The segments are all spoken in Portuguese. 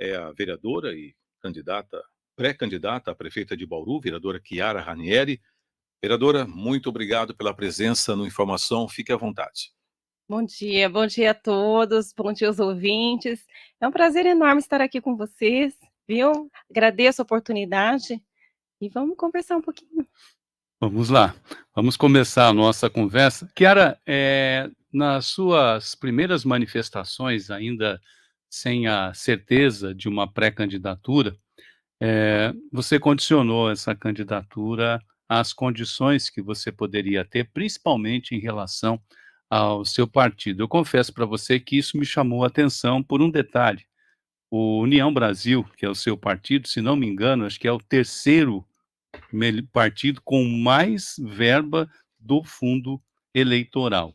é a vereadora e pré-candidata a prefeita de Bauru, vereadora Chiara Ranieri. Vereadora, muito obrigado pela presença no Informação, fique à vontade. Bom dia a todos, bom dia aos ouvintes. É um prazer enorme estar aqui com vocês, viu? Agradeço a oportunidade e vamos conversar um pouquinho. Vamos lá, vamos começar a nossa conversa. Chiara, nas suas primeiras manifestações, ainda sem a certeza de uma pré-candidatura, você condicionou essa candidatura às condições que você poderia ter, principalmente em relação ao seu partido. Eu confesso para você que isso me chamou a atenção por um detalhe. O União Brasil, que é o seu partido, se não me engano, acho que é o terceiro partido com mais verba do fundo eleitoral.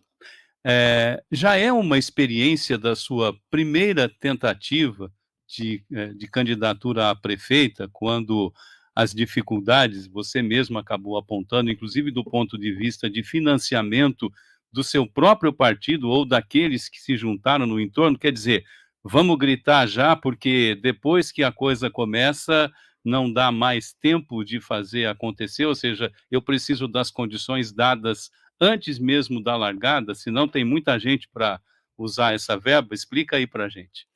Já é uma experiência da sua primeira tentativa de candidatura a prefeita, quando as dificuldades, você mesmo acabou apontando, inclusive do ponto de vista de financiamento do seu próprio partido ou daqueles que se juntaram no entorno, quer dizer, vamos gritar já, porque depois que a coisa começa, não dá mais tempo de fazer acontecer, ou seja, eu preciso das condições dadas antes mesmo da largada, senão tem muita gente para usar essa verba, explica aí para a gente.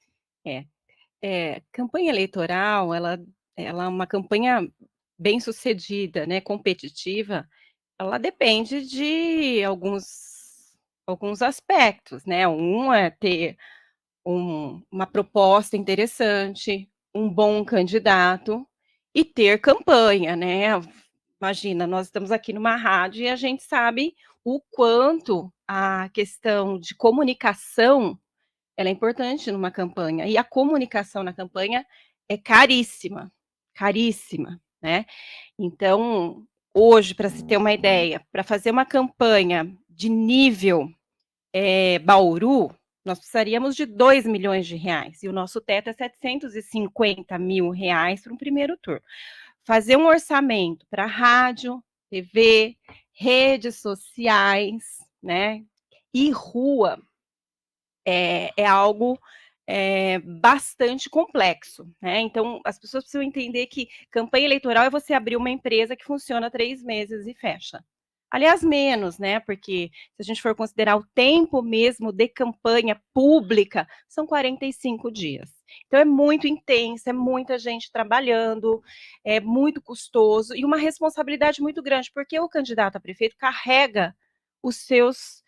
É, campanha eleitoral, ela é uma campanha bem-sucedida, né, competitiva, ela depende de alguns aspectos, né? Um é ter uma proposta interessante, um bom candidato e ter campanha, né? Imagina, nós estamos aqui numa rádio e a gente sabe o quanto a questão de comunicação ela é importante numa campanha. E a comunicação na campanha é caríssima, né? Então, hoje, para se ter uma ideia, para fazer uma campanha de nível Bauru, nós precisaríamos de R$ 2 milhões, e o nosso teto é R$ 750 mil para um primeiro turno. Fazer um orçamento para rádio, TV, redes sociais, né, e rua é algo bastante complexo, né? Então, as pessoas precisam entender que campanha eleitoral é você abrir uma empresa que funciona 3 meses e fecha. Aliás, menos, né? Porque se a gente for considerar o tempo mesmo de campanha pública, são 45 dias. Então, é muito intenso, é muita gente trabalhando, é muito custoso e uma responsabilidade muito grande, porque o candidato a prefeito carrega os seus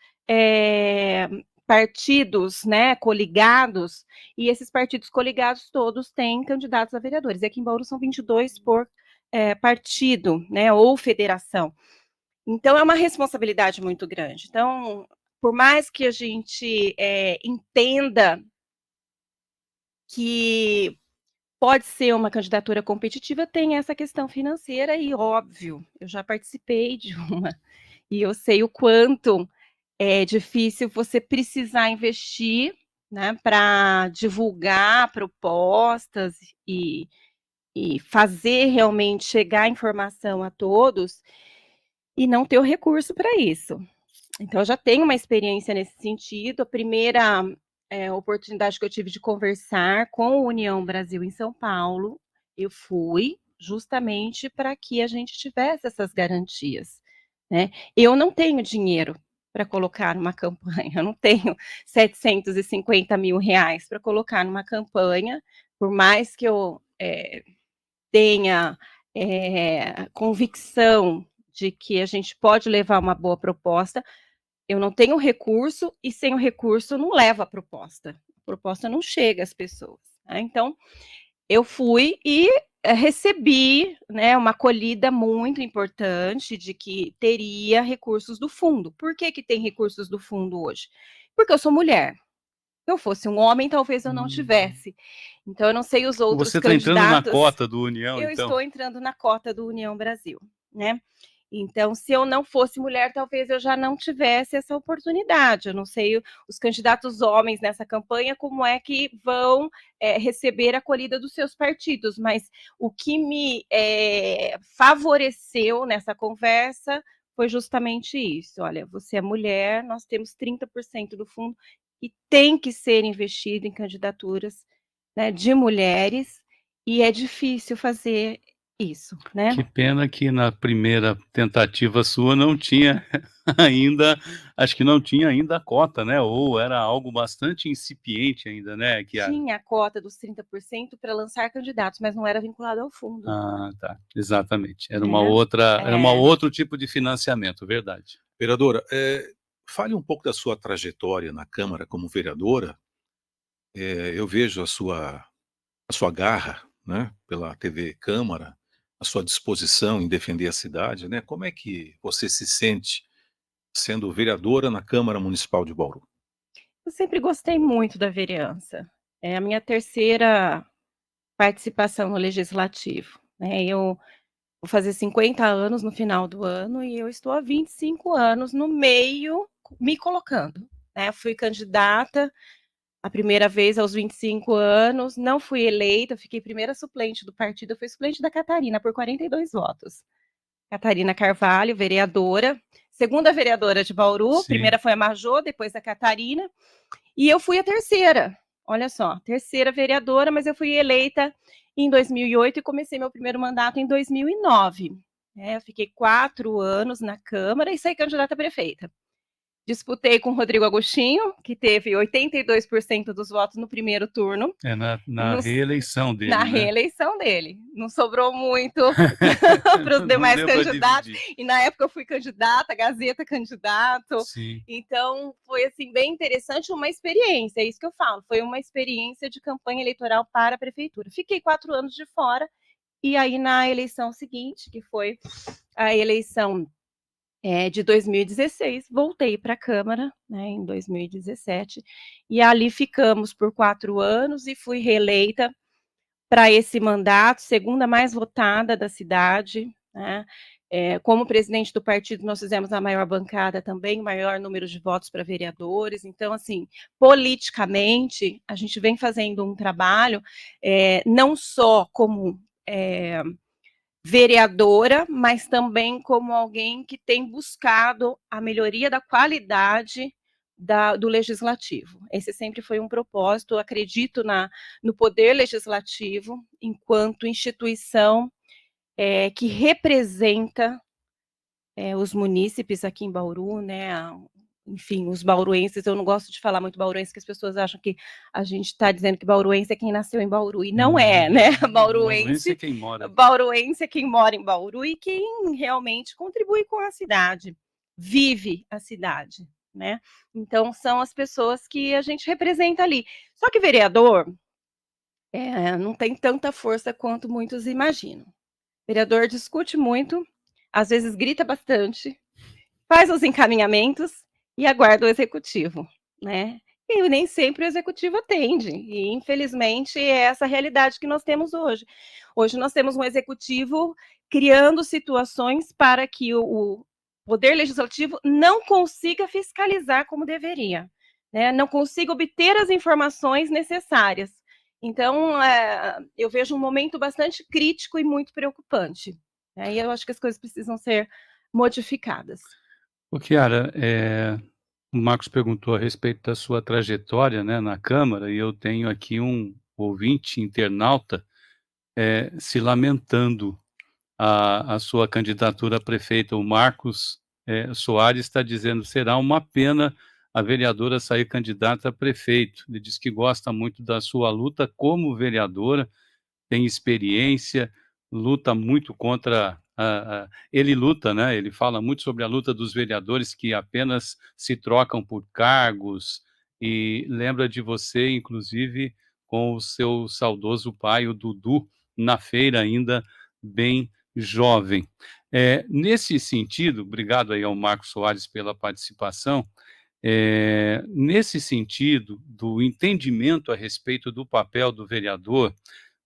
partidos, né, coligados, e esses partidos coligados todos têm candidatos a vereadores. E aqui em Bauru são 22 por partido, né, ou federação. Então, é uma responsabilidade muito grande. Então, por mais que a gente entenda que pode ser uma candidatura competitiva, tem essa questão financeira e, óbvio, eu já participei de uma, e eu sei o quanto é difícil você precisar investir, né, para divulgar propostas e fazer realmente chegar a informação a todos e não ter o recurso para isso. Então, eu já tenho uma experiência nesse sentido. A primeira oportunidade que eu tive de conversar com a União Brasil em São Paulo, eu fui justamente para que a gente tivesse essas garantias, né? Eu não tenho dinheiro para colocar numa campanha, eu não tenho R$ 750 mil para colocar numa campanha, por mais que eu tenha convicção de que a gente pode levar uma boa proposta, eu não tenho recurso e sem o recurso não leva a proposta não chega às pessoas, né? Então, eu fui e recebi, né, uma acolhida muito importante de que teria recursos do fundo. Por que que tem recursos do fundo hoje? Porque eu sou mulher. Se eu fosse um homem, talvez eu não tivesse. Então, eu não sei os outros Você está entrando na candidatos. cota do União, Eu então? estou entrando na cota do União Brasil, né? Então, se eu não fosse mulher, talvez eu já não tivesse essa oportunidade. Eu não sei os candidatos homens nessa campanha como é que vão receber a acolhida dos seus partidos, mas o que me favoreceu nessa conversa foi justamente isso. Olha, você é mulher, nós temos 30% do fundo e tem que ser investido em candidaturas né, de mulheres, e é difícil fazer isso, né. Que pena que na primeira tentativa sua não tinha ainda, acho que não tinha ainda a cota, né, ou era algo bastante incipiente ainda, né, Kiara? Tinha a cota dos 30% para lançar candidatos, mas não era vinculado ao fundo, Ah, tá, exatamente. né. Era uma É. outro tipo de financiamento, verdade. Vereadora, fale um pouco da sua trajetória na Câmara como vereadora. Eu vejo a sua garra, né, pela TV Câmara, a sua disposição em defender a cidade, né. Como é que você se sente sendo vereadora na Câmara Municipal de Bauru? Eu sempre gostei muito da vereança. É a minha terceira participação no legislativo, né. Eu vou fazer 50 anos no final do ano e eu estou há 25 anos no meio, me colocando, né. Fui candidata a primeira vez aos 25 anos, não fui eleita, fiquei primeira suplente do partido, eu fui suplente da Catarina por 42 votos. Catarina Carvalho, vereadora, segunda vereadora de Bauru, Sim. primeira foi a Majô, depois a Catarina, e eu fui a terceira, olha só, terceira vereadora, mas eu fui eleita em 2008 e comecei meu primeiro mandato em 2009. Eu fiquei 4 anos na Câmara e saí candidata a prefeita. Disputei com o Rodrigo Agostinho, que teve 82% dos votos no primeiro turno, É na no reeleição na dele, né. reeleição dele. Não sobrou muito para os Não demais deu para candidatos, dividir. e na época eu fui candidata, Gazeta candidato, Sim. então foi, assim, bem interessante, uma experiência, é isso que eu falo, foi uma experiência de campanha eleitoral para a prefeitura. Fiquei 4 anos de fora, e aí na eleição seguinte, que foi a eleição, de 2016, voltei para a Câmara, né, em 2017, e ali ficamos por 4 anos e fui reeleita para esse mandato, segunda mais votada da cidade, né. Como presidente do partido, nós fizemos a maior bancada também, maior número de votos para vereadores, então, assim, politicamente, a gente vem fazendo um trabalho, não só como, vereadora, mas também como alguém que tem buscado a melhoria da qualidade do legislativo. Esse sempre foi um propósito, eu acredito no poder legislativo enquanto instituição, que representa, os munícipes aqui em Bauru, né, enfim, os bauruenses. Eu não gosto de falar muito bauruense, que as pessoas acham que a gente está dizendo que bauruense é quem nasceu em Bauru, e não é, né, Bauruense é quem mora aqui. bauruense é quem mora em Bauru e quem realmente contribui com a cidade, vive a cidade, né. Então são as pessoas que a gente representa ali. Só que vereador, não tem tanta força quanto muitos imaginam. Vereador discute muito, às vezes grita bastante, faz os encaminhamentos e aguarda o executivo, né. E nem sempre o executivo atende, e infelizmente é essa a realidade que nós temos hoje. Hoje nós temos um executivo criando situações para que o poder legislativo não consiga fiscalizar como deveria, né, não consiga obter as informações necessárias. Então, eu vejo um momento bastante crítico e muito preocupante, né, e eu acho que as coisas precisam ser modificadas. Ô Kiara, o Marcos perguntou a respeito da sua trajetória, né, na Câmara, e eu tenho aqui um ouvinte internauta, se lamentando a sua candidatura a prefeito. O Marcos, Soares está dizendo: "Será uma pena a vereadora sair candidata a prefeito". Ele diz que gosta muito da sua luta como vereadora, tem experiência, luta muito contra ele luta, né, ele fala muito sobre a luta dos vereadores que apenas se trocam por cargos, e lembra de você, inclusive, com o seu saudoso pai, o Dudu, na feira ainda bem jovem. Nesse sentido, obrigado aí ao Marcos Soares pela participação, nesse sentido do entendimento a respeito do papel do vereador,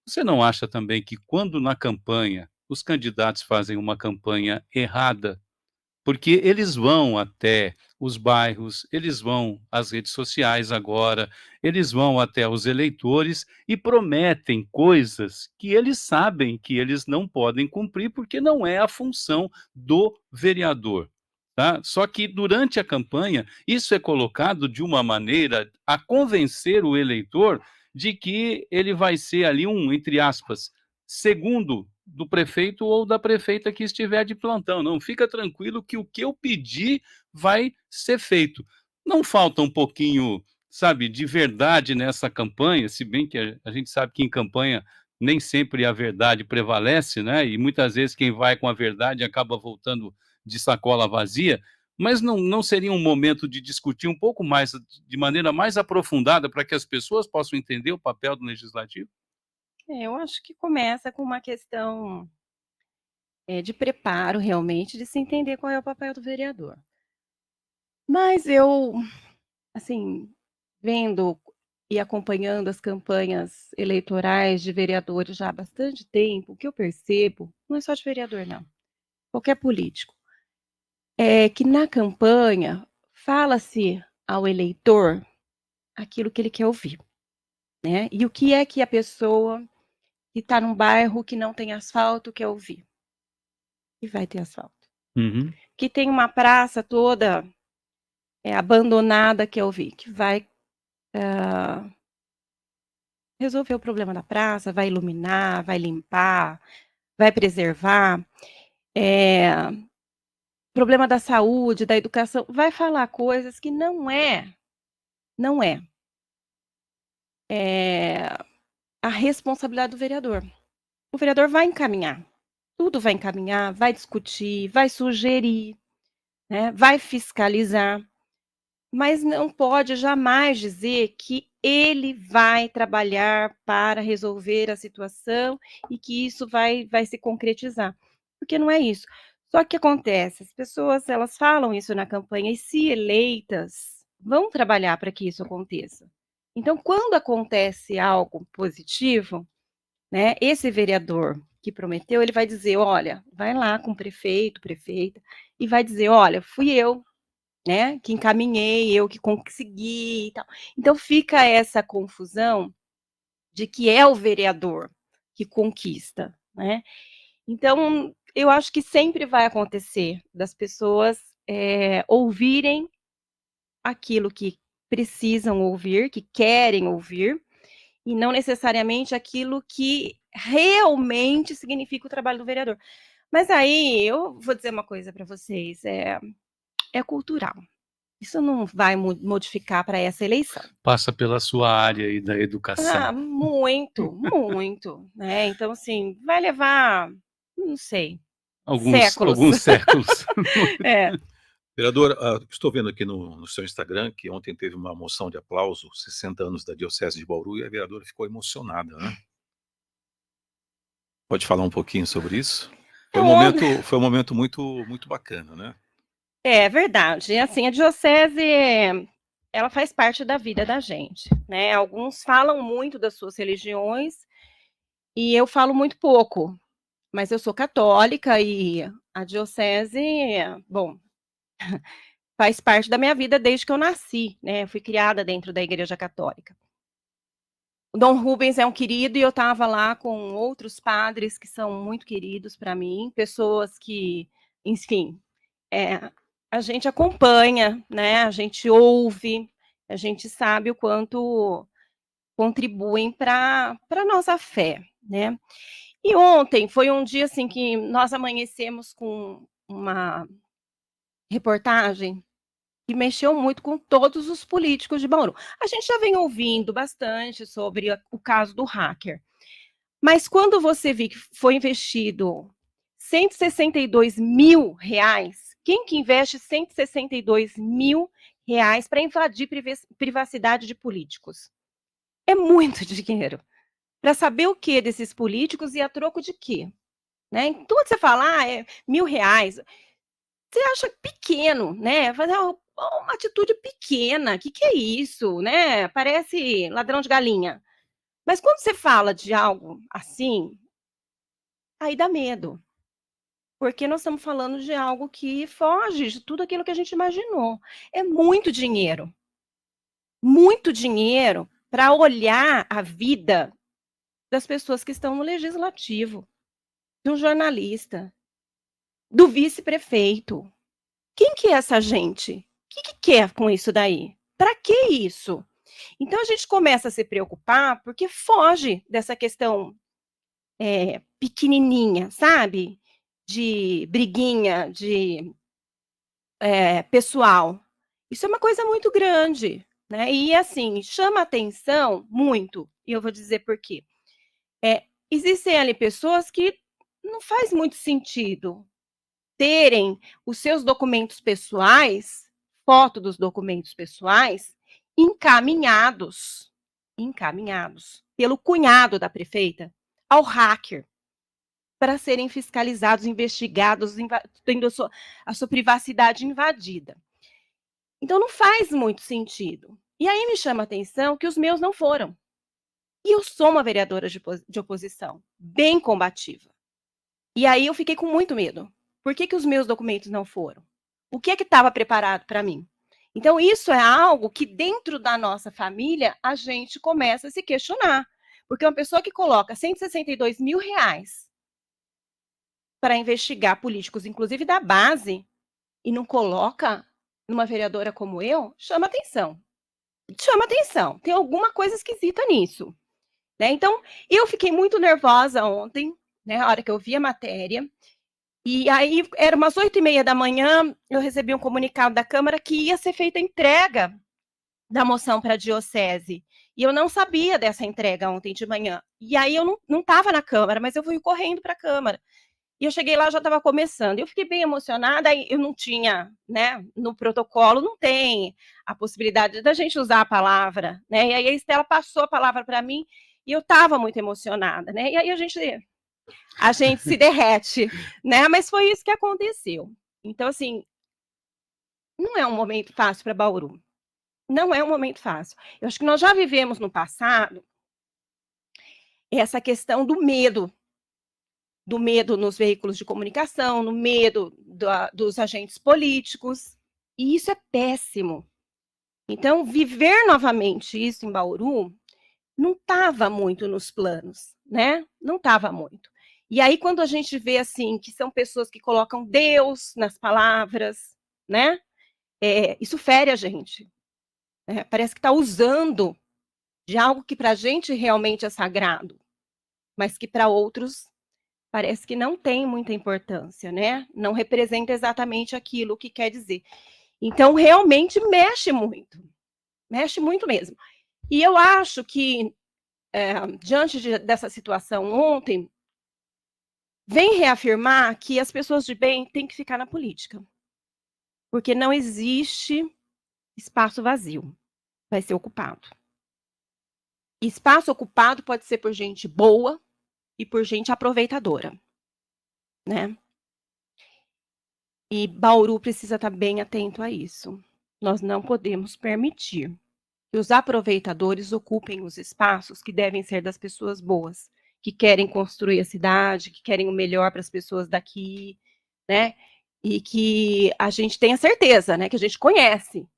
você não acha também que quando na campanha os candidatos fazem uma campanha errada, porque eles vão até os bairros, eles vão às redes sociais agora, eles vão até os eleitores e prometem coisas que eles sabem que eles não podem cumprir, porque não é a função do vereador, tá? Só que durante a campanha, isso é colocado de uma maneira a convencer o eleitor de que ele vai ser ali um, entre aspas, segundo do prefeito ou da prefeita que estiver de plantão. Não, fica tranquilo que o que eu pedir vai ser feito. Não falta um pouquinho, sabe, de verdade nessa campanha, se bem que a gente sabe que em campanha nem sempre a verdade prevalece, né? E muitas vezes quem vai com a verdade acaba voltando de sacola vazia, mas não seria um momento de discutir um pouco mais, de maneira mais aprofundada, para que as pessoas possam entender o papel do legislativo? Eu acho que começa com uma questão, de preparo realmente, de se entender qual é o papel do vereador. Mas eu, assim, vendo e acompanhando as campanhas eleitorais de vereadores já há bastante tempo, o que eu percebo, não é só de vereador não, qualquer político, é que na campanha fala-se ao eleitor aquilo que ele quer ouvir, né. E o que é que a pessoa que está num bairro que não tem asfalto quer ouvir? Que vai ter asfalto. Uhum. Que tem uma praça toda, abandonada quer ouvir? Que vai, resolver o problema da praça, vai iluminar, vai limpar, vai preservar. Eh, Problema da saúde, da educação, vai falar coisas que não é, eh, a responsabilidade do vereador. O vereador vai encaminhar, tudo vai encaminhar, vai discutir, vai sugerir, né, vai fiscalizar, mas não pode jamais dizer que ele vai trabalhar para resolver a situação e que isso vai se concretizar, porque não é isso. Só que acontece, as pessoas elas falam isso na campanha e, se eleitas, vão trabalhar para que isso aconteça. Então, quando acontece algo positivo, né, esse vereador que prometeu, ele vai dizer: "Olha", vai lá com o prefeito, prefeita, e vai dizer: "Olha, fui eu, né, que encaminhei, eu que consegui e tal". Então fica essa confusão de que é o vereador que conquista, né. Então, eu acho que sempre vai acontecer das pessoas, ouvirem aquilo que precisam ouvir, que querem ouvir, e não necessariamente aquilo que realmente significa o trabalho do vereador. Mas aí eu vou dizer uma coisa para vocês, é cultural. Isso não vai modificar para essa eleição. Passa pela sua área aí da educação. Ah, muito, muito, né, então assim, vai levar, não sei, séculos. Alguns séculos. É. Vereador, estou vendo aqui no seu Instagram que ontem teve uma moção de aplauso, 60 anos da Diocese de Bauru, e a vereadora ficou emocionada, né. Pode falar um pouquinho sobre isso? É on Foi um momento muito bacana, né. É verdade, assim, a diocese, ela faz parte da vida da gente, né, alguns falam muito das suas religiões, e eu falo muito pouco, mas eu sou católica e a diocese, bom, faz parte da minha vida desde que eu nasci, né, eu fui criada dentro da igreja católica. O Dom Rubens é um querido e eu estava lá com outros padres que são muito queridos para mim, pessoas que, enfim, eh, a gente acompanha, né, a gente ouve, a gente sabe o quanto contribuem pra nossa fé, né. E ontem foi um dia, assim, que nós amanhecemos com uma reportagem que mexeu muito com todos os políticos de Bauru. A gente já vem ouvindo bastante sobre o caso do hacker, mas quando você vê que foi investido R$ 162.000, quem que investe R$ 162.000 para invadir privacidade de políticos? É muito dinheiro. Para saber o que desses políticos e a troco de quê, né? Então, quando você fala, é R$ 1.000, você acha pequeno, né? Fazer uma atitude pequena, que é isso, né? Parece ladrão de galinha. Mas quando você fala de algo assim, aí dá medo, porque nós estamos falando de algo que foge de tudo aquilo que a gente imaginou. É muito dinheiro para olhar a vida das pessoas que estão no legislativo, de um jornalista, do vice-prefeito. Quem que é essa gente? O que quer com isso daí? Para que isso? Então a gente começa a se preocupar porque foge dessa questão pequenininha, sabe? De briguinha, de pessoal. Isso é uma coisa muito grande, né? E assim, chama atenção muito, e eu vou dizer por quê. Existem ali pessoas que não faz muito sentido terem os seus documentos pessoais, foto dos documentos pessoais, encaminhados pelo cunhado da prefeita ao hacker para serem fiscalizados, investigados, tendo a sua privacidade invadida. Então não faz muito sentido. E aí me chama a atenção que os meus não foram. E eu sou uma vereadora de oposição, bem combativa. E aí eu fiquei com muito medo. Por que os meus documentos não foram? O que é que estava preparado para mim? Então, isso é algo que dentro da nossa família a gente começa a se questionar. Porque uma pessoa que coloca R$162 mil para investigar políticos, inclusive da base, e não coloca numa vereadora como eu, chama atenção. Chama atenção. Tem alguma coisa esquisita nisso. Né? Então, eu fiquei muito nervosa ontem, né, a hora que eu vi a matéria, e aí era umas 8h30 da manhã, eu recebi um comunicado da Câmara que ia ser feita a entrega da moção para a Diocese, e eu não sabia dessa entrega ontem de manhã, e aí eu não estava na Câmara, mas eu fui correndo para a Câmara, e eu cheguei lá, já estava começando, eu fiquei bem emocionada, aí eu não tinha, né, no protocolo não tem a possibilidade da gente usar a palavra, né, e aí a Estela passou a palavra para mim, e eu estava muito emocionada, né, e aí a gente se derrete, né, mas foi isso que aconteceu. Então, assim, não é um momento fácil para Bauru, não é um momento fácil. Eu acho que nós já vivemos no passado essa questão do medo nos veículos de comunicação, no medo dos agentes políticos, e isso é péssimo. Então, viver novamente isso em Bauru não estava muito nos planos, né? Não estava muito. E aí, quando a gente vê, assim, que são pessoas que colocam Deus nas palavras, né? Isso fere a gente. Parece que está usando de algo que para a gente realmente é sagrado, mas que para outros parece que não tem muita importância, né? Não representa exatamente aquilo que quer dizer. Então, realmente mexe muito mesmo. E eu acho que, diante dessa situação ontem, vem reafirmar que as pessoas de bem têm que ficar na política, porque não existe espaço vazio, vai ser ocupado. E espaço ocupado pode ser por gente boa e por gente aproveitadora, né? E Bauru precisa estar bem atento a isso. Nós não podemos permitir que os aproveitadores ocupem os espaços que devem ser das pessoas boas, que querem construir a cidade, que querem o melhor para as pessoas daqui, né? E que a gente tenha certeza, né? Que a gente conhece,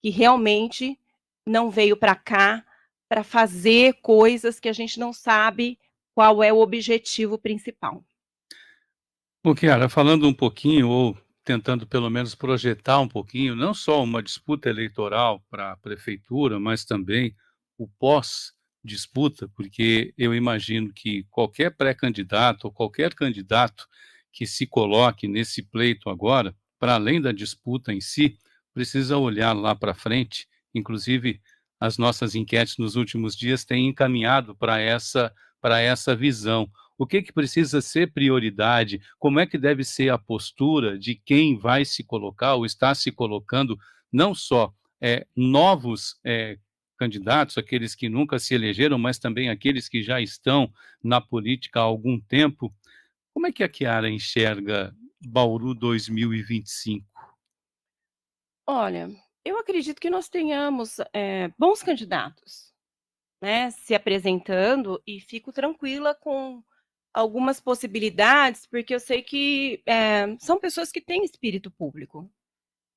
que realmente não veio para cá para fazer coisas que a gente não sabe qual é o objetivo principal. Bom, Chiara, falando um pouquinho, ou tentando pelo menos projetar um pouquinho, não só uma disputa eleitoral para a prefeitura, mas também o pós-disputa, porque eu imagino que qualquer pré-candidato ou qualquer candidato que se coloque nesse pleito agora, para além da disputa em si, precisa olhar lá para frente. Inclusive, as nossas enquetes nos últimos dias têm encaminhado para essa visão. O que precisa ser prioridade? Como é que deve ser a postura de quem vai se colocar ou está se colocando, não só novos candidatos, aqueles que nunca se elegeram, mas também aqueles que já estão na política há algum tempo. Como é que a Chiara enxerga Bauru 2025? Olha, eu acredito que nós tenhamos bons candidatos, né, se apresentando, e fico tranquila com algumas possibilidades, porque eu sei que são pessoas que têm espírito público.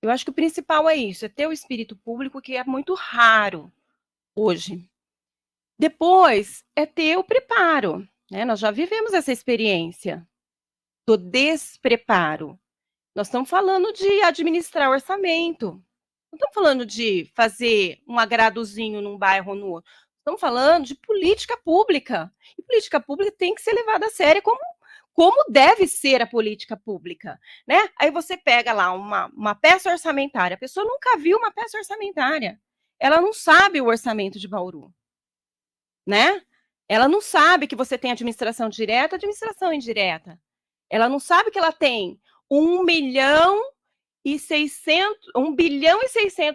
Eu acho que o principal é isso, é ter o espírito público, que é muito raro hoje. Depois, é ter o preparo, né? Nós já vivemos essa experiência do despreparo. Nós estamos falando de administrar orçamento, Não estamos falando de fazer um agradozinho num bairro ou no outro. Estamos falando de política pública. E política pública tem que ser levada a sério como deve ser a política pública, né? Aí você pega lá uma peça orçamentária, a pessoa nunca viu uma peça orçamentária. Ela não sabe o orçamento de Bauru, né? Ela não sabe que você tem administração direta, administração indireta. Ela não sabe que ela tem 1 bilhão e 600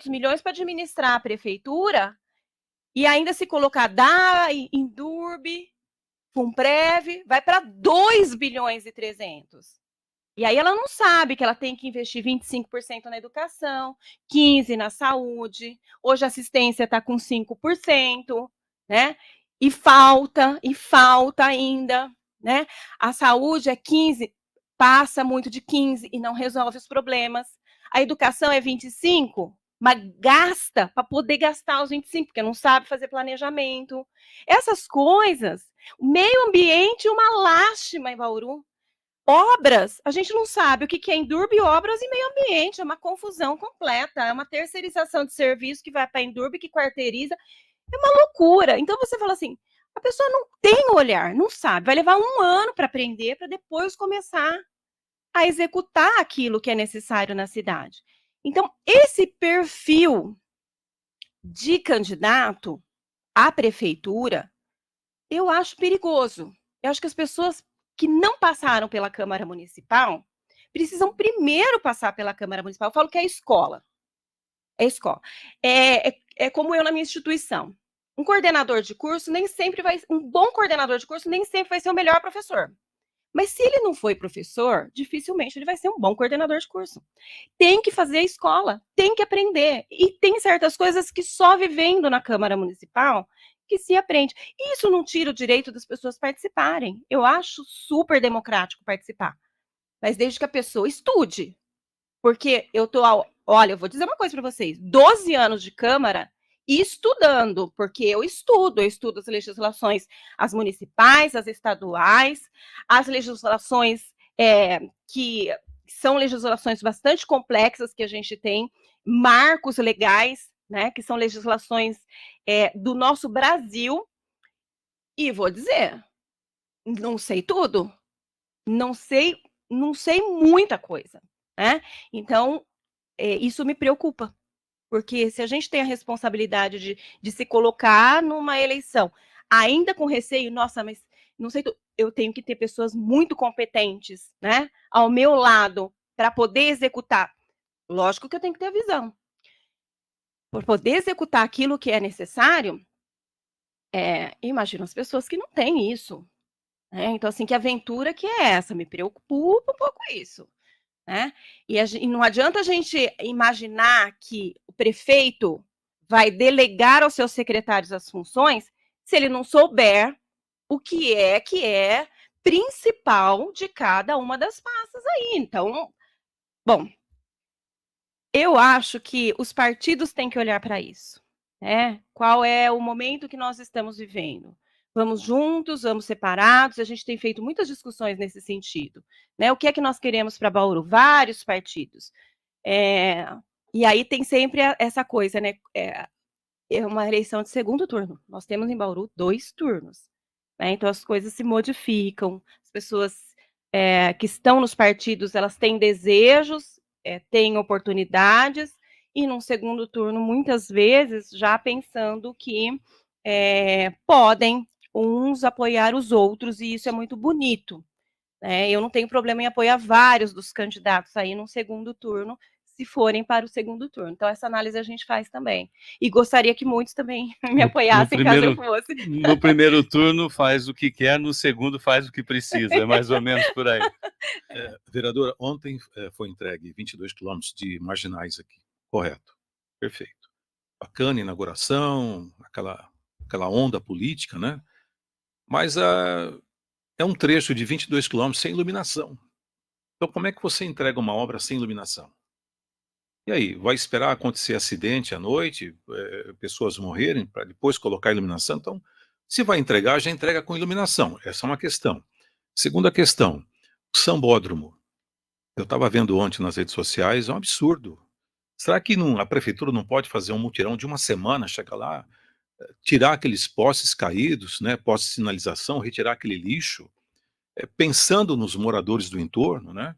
milhões para administrar a prefeitura e ainda se colocar da Indurb, Fumprev, vai para 2 bilhões e 300. E aí ela não sabe que ela tem que investir 25% na educação, 15% na saúde, hoje a assistência está com 5%, né? E falta ainda, né? A saúde é 15%, passa muito de 15% e não resolve os problemas. A educação é 25%, mas gasta para poder gastar os 25%, porque não sabe fazer planejamento. Essas coisas, o meio ambiente, uma lástima em Bauru. Obras, a gente não sabe o que é Endurb, obras e meio ambiente, é uma confusão completa, é uma terceirização de serviço que vai para a Endurb, que quarteiriza, é uma loucura. Então você fala assim, a pessoa não tem olhar, não sabe, vai levar 1 ano para aprender, para depois começar a executar aquilo que é necessário na cidade. Então, esse perfil de candidato à prefeitura, eu acho perigoso. Eu acho que as pessoas que não passaram pela Câmara Municipal precisam primeiro passar pela Câmara Municipal. Eu falo que é escola. É escola. É como eu na minha instituição. Um coordenador de curso nem sempre vai... Um bom coordenador de curso nem sempre vai ser o melhor professor. Mas se ele não foi professor, dificilmente ele vai ser um bom coordenador de curso. Tem que fazer a escola, tem que aprender. E tem certas coisas que só vivendo na Câmara Municipal que se aprende. Isso não tira o direito das pessoas participarem. Eu acho super democrático participar. Mas desde que a pessoa estude. Porque olha, eu vou dizer uma coisa para vocês. 12 anos de Câmara estudando, porque eu estudo as legislações, as municipais, as estaduais, as legislações que são legislações bastante complexas que a gente tem, marcos legais, né, que são legislações do nosso Brasil, e vou dizer, não sei tudo, não sei muita coisa, né? Então, isso me preocupa, porque se a gente tem a responsabilidade de se colocar numa eleição, ainda com receio, nossa, mas não sei, eu tenho que ter pessoas muito competentes, né, ao meu lado, para poder executar. Lógico que eu tenho que ter visão. Por poder executar aquilo que é necessário, imagino as pessoas que não têm isso. Né? Então, assim, que aventura que é essa? Me preocupa um pouco isso. Né? E não adianta a gente imaginar que o prefeito vai delegar aos seus secretários as funções se ele não souber o que é principal de cada uma das pastas aí. Então, bom, eu acho que os partidos têm que olhar para isso, né? Qual é o momento que nós estamos vivendo? Vamos juntos, vamos separados? A gente tem feito muitas discussões nesse sentido, né? O que é que nós queremos para Bauru? Vários partidos. E aí tem sempre essa coisa, né? É uma eleição de segundo turno. Nós temos em Bauru 2 turnos, né? Então as coisas se modificam. As pessoas que estão nos partidos, elas têm desejos, têm oportunidades, e num segundo turno, muitas vezes, já pensando que podem uns apoiar os outros, e isso é muito bonito. Né? Eu não tenho problema em apoiar vários dos candidatos aí num segundo turno, se forem para o segundo turno. Então, essa análise a gente faz também. E gostaria que muitos também me apoiassem caso eu fosse. No primeiro turno faz o que quer, no segundo faz o que precisa, é mais ou menos por aí. Vereadora, ontem foi entregue 22 quilômetros de marginais aqui, correto, perfeito. Bacana, inauguração, aquela onda política, né? Mas é um trecho de 22 quilômetros sem iluminação. Então, como é que você entrega uma obra sem iluminação? E aí, vai esperar acontecer acidente à noite, pessoas morrerem, para depois colocar iluminação? Então, se vai entregar, já entrega com iluminação. Essa é uma questão. Segunda questão, o sambódromo. Eu estava vendo ontem nas redes sociais, é um absurdo. Será que a prefeitura não pode fazer um mutirão de uma semana, chegar lá, tirar aqueles postes caídos, né, postes de sinalização, retirar aquele lixo, pensando nos moradores do entorno, né?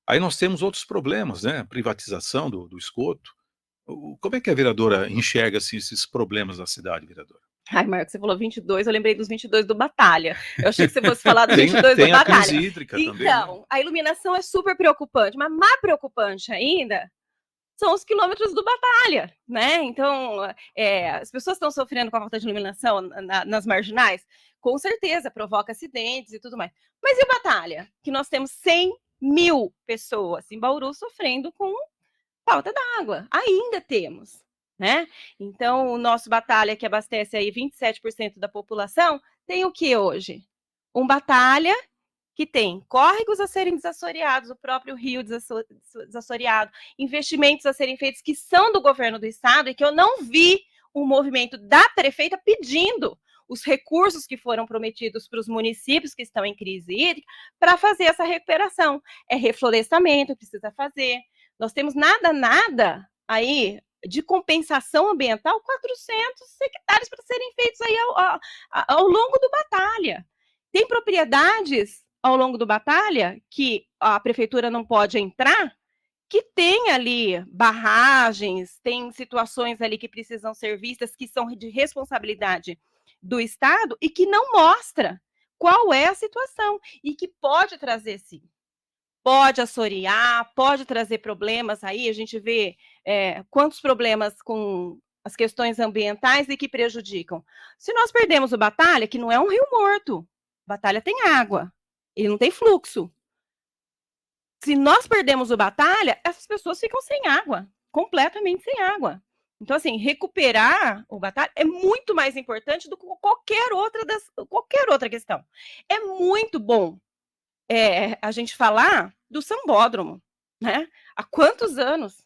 Aí nós temos outros problemas, né, privatização do esgoto. Como é que a vereadora enxerga, assim, esses problemas da cidade, vereadora? Ai, Marcos, você falou 22, eu lembrei dos 22 do Batalha. Eu achei que você fosse falar dos Tem 22 do tem a Batalha. crise hídrica também, né? Então, a iluminação é super preocupante, mas mais preocupante ainda são os quilômetros do Batalha, né? Então, as pessoas estão sofrendo com a falta de iluminação nas marginais, com certeza, provoca acidentes e tudo mais. Mas e o Batalha? Que nós temos 100.000 pessoas em Bauru sofrendo com falta d'água. Ainda temos, né? Então, o nosso Batalha, que abastece aí 27% da população, tem o que hoje? Um Batalha que tem córregos a serem desassoreados, o próprio rio desassoreado, investimentos a serem feitos que são do governo do estado e que eu não vi um movimento da prefeita pedindo os recursos que foram prometidos para os municípios que estão em crise hídrica para fazer essa recuperação. É reflorestamento, precisa fazer. Nós temos nada aí de compensação ambiental, 400 hectares para serem feitos aí ao longo do Batalha. Tem propriedades ao longo do Batalha que a prefeitura não pode entrar, que tem ali barragens, tem situações ali que precisam ser vistas, que são de responsabilidade do Estado e que não mostra qual é a situação e que pode trazer, sim. Pode assorear, pode trazer problemas aí, a gente vê quantos problemas com as questões ambientais e que prejudicam. Se nós perdemos o Batalha, que não é um rio morto, Batalha tem água, ele não tem fluxo. Se nós perdemos o Batalha, essas pessoas ficam sem água, completamente sem água. Então, assim, recuperar o Batalha é muito mais importante do que qualquer outra questão. É muito bom a gente falar do Sambódromo, né? Há quantos anos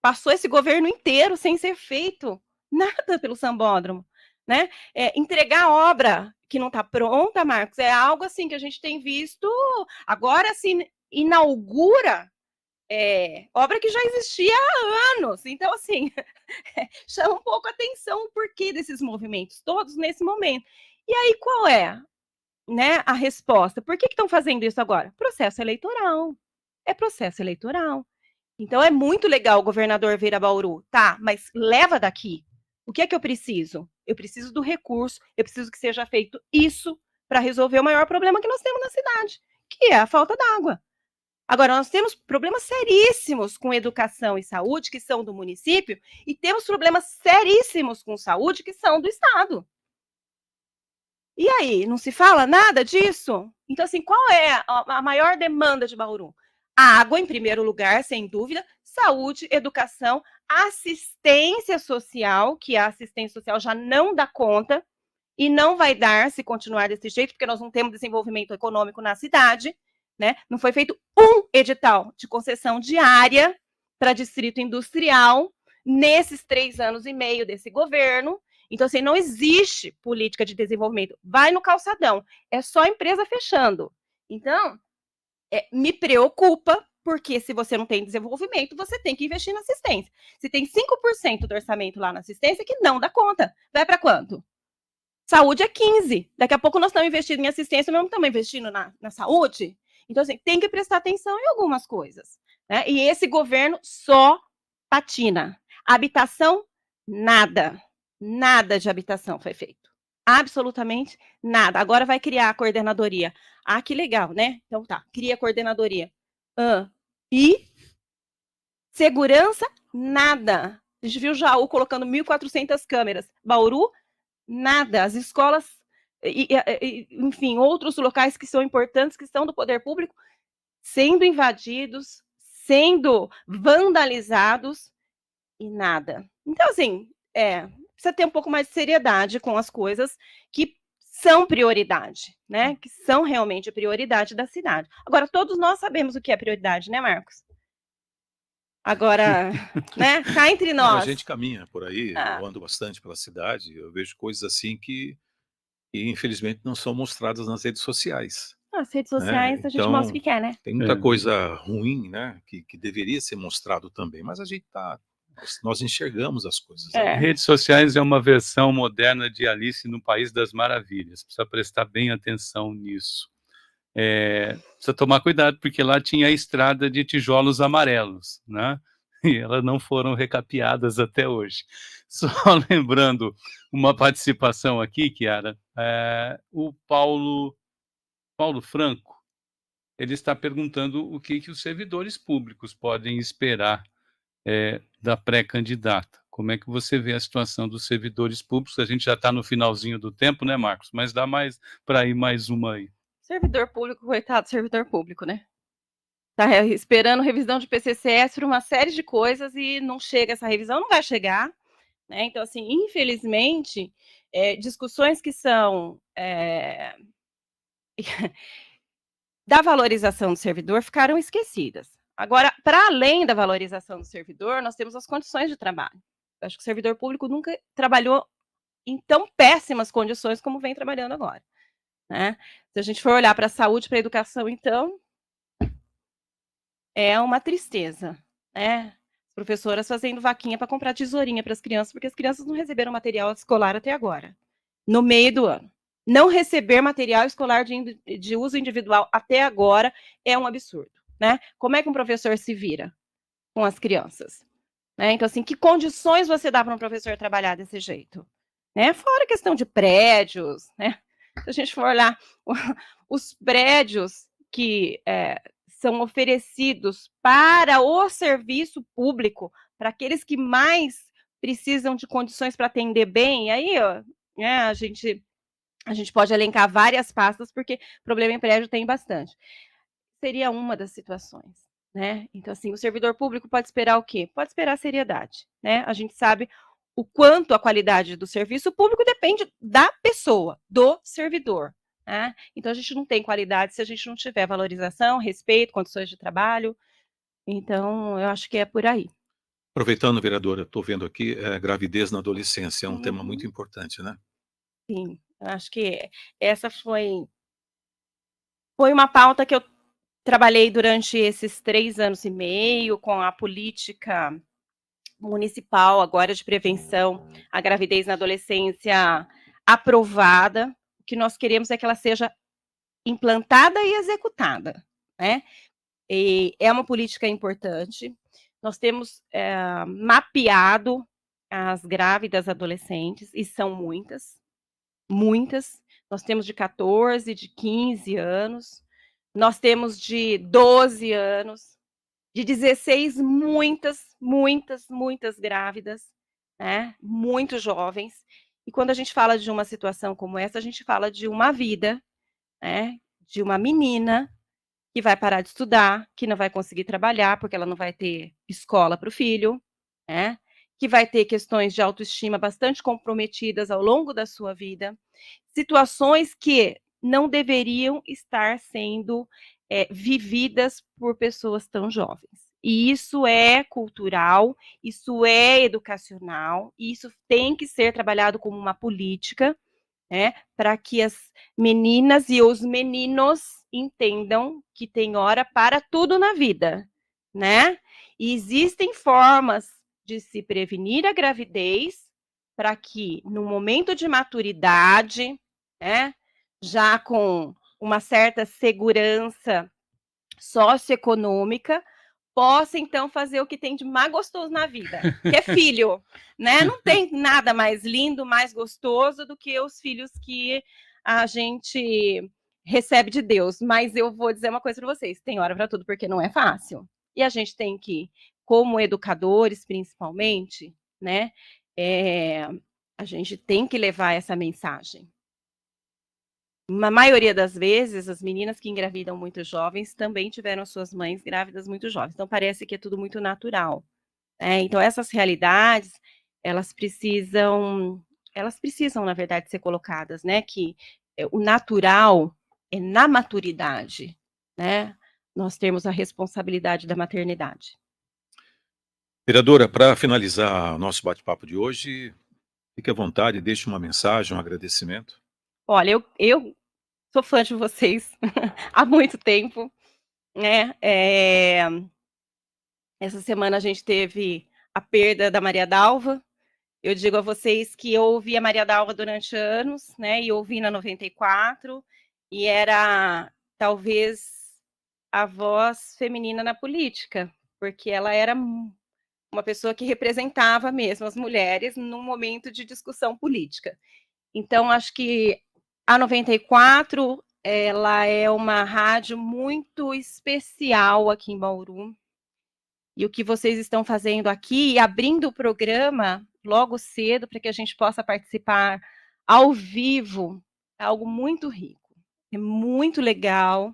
passou esse governo inteiro sem ser feito nada pelo Sambódromo, né? Entregar a obra que não está pronta, Marcos, é algo assim que a gente tem visto. Agora se inaugura obra que já existia há anos. Então, assim, chama um pouco a atenção o porquê desses movimentos, todos nesse momento. E aí, qual é, né, a resposta? Por que estão fazendo isso agora? Processo eleitoral. É processo eleitoral. Então é muito legal o governador vir a Bauru, tá, mas leva daqui. O que é que eu preciso? Eu preciso do recurso, eu preciso que seja feito isso para resolver o maior problema que nós temos na cidade, que é a falta d'água. Agora, nós temos problemas seríssimos com educação e saúde, que são do município, e temos problemas seríssimos com saúde, que são do Estado. E aí, não se fala nada disso? Então, assim, qual é a maior demanda de Bauru? Água, em primeiro lugar, sem dúvida, saúde, educação, assistência social, que a assistência social já não dá conta e não vai dar se continuar desse jeito, porque nós não temos desenvolvimento econômico na cidade, né? Não foi feito um edital de concessão de área para distrito industrial nesses 3 anos e meio desse governo. Então, assim, não existe política de desenvolvimento. Vai no calçadão, é só empresa fechando. Então, me preocupa, porque se você não tem desenvolvimento, você tem que investir na assistência. Se tem 5% do orçamento lá na assistência, que não dá conta. Vai para quanto? Saúde é 15%. Daqui a pouco nós estamos investindo em assistência, mas não estamos investindo na saúde. Então, assim, tem que prestar atenção em algumas coisas, né? E esse governo só patina. Habitação, nada. Nada de habitação foi feito. Absolutamente nada. Agora vai criar a coordenadoria. Ah, que legal, né? Então tá, cria a coordenadoria. E segurança, nada. A gente viu Jaú colocando 1.400 câmeras. Bauru, nada. As escolas, enfim, outros locais que são importantes, que são do poder público, sendo invadidos, sendo vandalizados e nada. Então, assim, precisa ter um pouco mais de seriedade com as coisas que são prioridade, né? Que são realmente prioridade da cidade. Agora, todos nós sabemos o que é prioridade, né, Marcos? Agora, né? Cá entre nós. A gente caminha por aí, eu ando bastante pela cidade, eu vejo coisas assim que infelizmente não são mostradas nas redes sociais. Nas redes sociais a gente mostra o que quer, né? Tem muita coisa ruim, né, que deveria ser mostrado também, mas a gente está Nós enxergamos as coisas, né? É. Redes sociais é uma versão moderna de Alice no País das Maravilhas, precisa prestar bem atenção nisso. Precisa tomar cuidado, porque lá tinha a estrada de tijolos amarelos, né, e elas não foram recapeadas até hoje. Só lembrando uma participação aqui, Chiara, o Paulo Franco, ele está perguntando o que os servidores públicos podem esperar da pré-candidata. Como é que você vê a situação dos servidores públicos? A gente já está no finalzinho do tempo, né, Marcos? Mas dá mais para ir mais uma aí. Servidor público, coitado do servidor público, né? Tá esperando revisão de PCCS por uma série de coisas e não chega essa revisão, não vai chegar, né? Então, assim, infelizmente, discussões que são da valorização do servidor ficaram esquecidas. Agora, para além da valorização do servidor, nós temos as condições de trabalho. Eu acho que o servidor público nunca trabalhou em tão péssimas condições como vem trabalhando agora, né? Se a gente for olhar para a saúde, para a educação, então, é uma tristeza, né? Professoras fazendo vaquinha para comprar tesourinha para as crianças, porque as crianças não receberam material escolar até agora, no meio do ano. Não receber material escolar de uso individual até agora é um absurdo, né? Como é que um professor se vira com as crianças? Né? Então, assim, que condições você dá para um professor trabalhar desse jeito? Né? Fora a questão de prédios, né? Se a gente for olhar os prédios que são oferecidos para o serviço público, para aqueles que mais precisam de condições para atender bem, aí, ó, né, a gente pode elencar várias pastas, porque problema em prédio tem bastante. Seria uma das situações, né? Então, assim, o servidor público pode esperar o quê? Pode esperar seriedade, né? A gente sabe o quanto a qualidade do serviço público depende da pessoa, do servidor, né? Então, a gente não tem qualidade se a gente não tiver valorização, respeito, condições de trabalho. Então, eu acho que é por aí. Aproveitando, vereadora, estou vendo aqui, gravidez na adolescência, é um tema muito Uhum. importante, né? Sim, eu acho que essa foi uma pauta que eu trabalhei durante esses 3 anos e meio com a política municipal agora de prevenção à gravidez na adolescência aprovada. O que nós queremos é que ela seja implantada e executada, né? E é uma política importante. Nós temos mapeado as grávidas adolescentes, e são muitas, muitas. Nós temos de 14, de 15 anos, nós temos de 12 anos, de 16, muitas, muitas, muitas grávidas, né? Muito jovens. E quando a gente fala de uma situação como essa, a gente fala de uma vida, né? De uma menina que vai parar de estudar, que não vai conseguir trabalhar, porque ela não vai ter escola para o filho, né? Que vai ter questões de autoestima bastante comprometidas ao longo da sua vida, situações que não deveriam estar sendo vividas por pessoas tão jovens. E isso é cultural, isso é educacional, e isso tem que ser trabalhado como uma política, né, para que as meninas e os meninos entendam que tem hora para tudo na vida, né? E existem formas de se prevenir a gravidez para que, no momento de maturidade, né, já com uma certa segurança socioeconômica, possa então fazer o que tem de mais gostoso na vida, que é filho, né? Não tem nada mais lindo, mais gostoso do que os filhos que a gente recebe de Deus. Mas eu vou dizer uma coisa para vocês: tem hora para tudo, porque não é fácil. E a gente tem que, como educadores, principalmente, né? A gente tem que levar essa mensagem. Na maioria das vezes, as meninas que engravidam muito jovens também tiveram suas mães grávidas muito jovens. Então, parece que é tudo muito natural. Então, essas realidades, elas precisam, na verdade, ser colocadas, né? Que o natural é na maturidade, né? Nós temos a responsabilidade da maternidade. Vereadora, para finalizar o nosso bate-papo de hoje, fique à vontade, deixe uma mensagem, um agradecimento. Olha, eu sou fã de vocês há muito tempo, né? Essa semana a gente teve a perda da Maria Dalva. Eu digo a vocês que eu ouvi a Maria Dalva durante anos, né, e ouvi na 94, e era talvez a voz feminina na política, porque ela era uma pessoa que representava mesmo as mulheres num momento de discussão política. Então, acho que a 94, ela é uma rádio muito especial aqui em Bauru. E o que vocês estão fazendo aqui, abrindo o programa logo cedo, para que a gente possa participar ao vivo, é algo muito rico, é muito legal,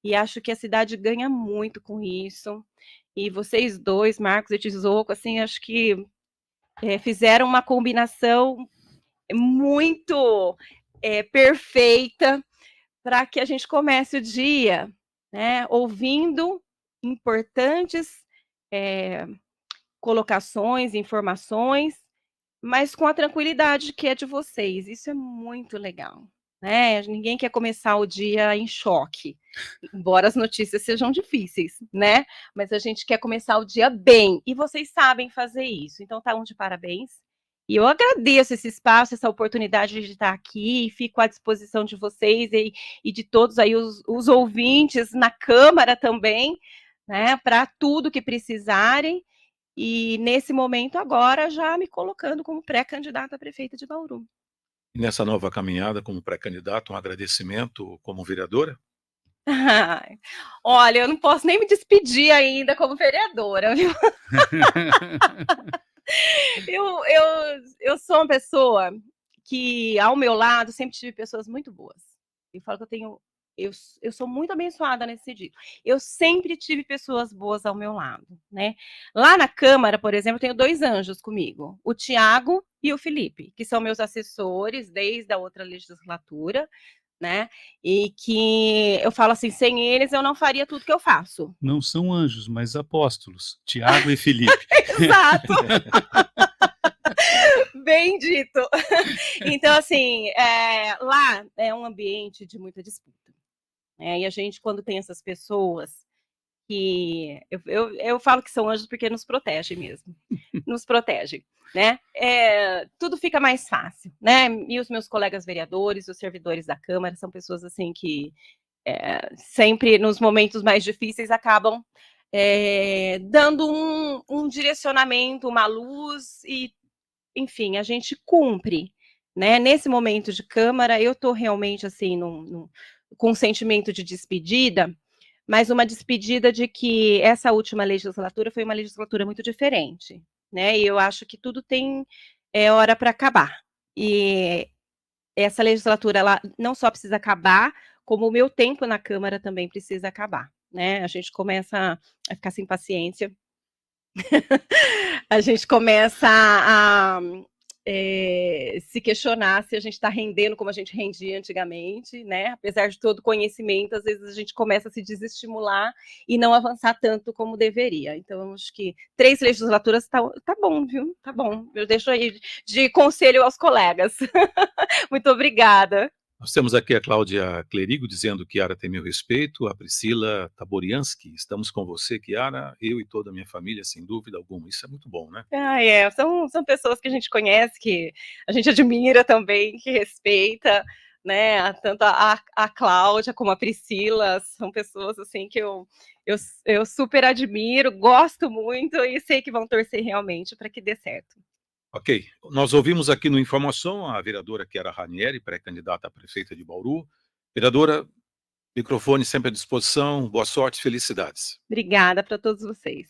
e acho que a cidade ganha muito com isso. E vocês dois, Marcos e Tizouco, assim, acho que fizeram uma combinação muito perfeita para que a gente comece o dia, né, ouvindo importantes colocações, informações, mas com a tranquilidade que é de vocês. Isso é muito legal, né? Ninguém quer começar o dia em choque, embora as notícias sejam difíceis, né? Mas a gente quer começar o dia bem, e vocês sabem fazer isso. Então, tá de parabéns. E eu agradeço esse espaço, essa oportunidade de estar aqui, e fico à disposição de vocês e de todos aí os ouvintes na Câmara também, né, para tudo que precisarem. E nesse momento agora já me colocando como pré-candidata a prefeita de Bauru. E nessa nova caminhada como pré-candidato, um agradecimento como vereadora? Ai, olha, eu não posso nem me despedir ainda como vereadora, viu? Eu sou uma pessoa que, ao meu lado, sempre tive pessoas muito boas. Eu falo que eu sou muito abençoada nesse sentido. Eu sempre tive pessoas boas ao meu lado, né? Lá na Câmara, por exemplo, eu tenho 2 anjos comigo, o Tiago e o Felipe, que são meus assessores desde a outra legislatura, né? E que eu falo assim, sem eles eu não faria tudo que eu faço. Não são anjos, mas apóstolos, Tiago e Felipe. Exato! Bem dito. Então, assim, lá é um ambiente de muita disputa, né? E a gente, quando tem essas pessoas que eu falo que são anjos porque nos protegem mesmo, nos protegem, né? Tudo fica mais fácil, né? E os meus colegas vereadores, os servidores da Câmara, são pessoas assim que sempre nos momentos mais difíceis acabam dando um direcionamento, uma luz e, enfim, a gente cumpre, né? Nesse momento de Câmara, eu estou realmente assim com um sentimento de despedida, mas uma despedida de que essa última legislatura foi uma legislatura muito diferente, né? E eu acho que tudo tem hora para acabar. E essa legislatura, ela não só precisa acabar, como o meu tempo na Câmara também precisa acabar, né? A gente começa a ficar sem paciência. A gente começa a se questionar se a gente está rendendo como a gente rendia antigamente, né? Apesar de todo conhecimento, às vezes a gente começa a se desestimular e não avançar tanto como deveria. Então, acho que 3 legislaturas tá bom, viu? Tá bom. Eu deixo aí de conselho aos colegas. Muito obrigada. Nós temos aqui a Cláudia Clerigo dizendo que Chiara tem meu respeito, a Priscila Taboriansky, estamos com você, Chiara, eu e toda a minha família, sem dúvida alguma. Isso é muito bom, né? São pessoas que a gente conhece, que a gente admira também, que respeita, né? Tanto a Cláudia como a Priscila, são pessoas assim que eu super admiro, gosto muito e sei que vão torcer realmente para que dê certo. Ok, nós ouvimos aqui no Informação a vereadora Chiara Ranieri, pré-candidata a prefeita de Bauru. Vereadora, microfone sempre à disposição, boa sorte, felicidades. Obrigada para todos vocês.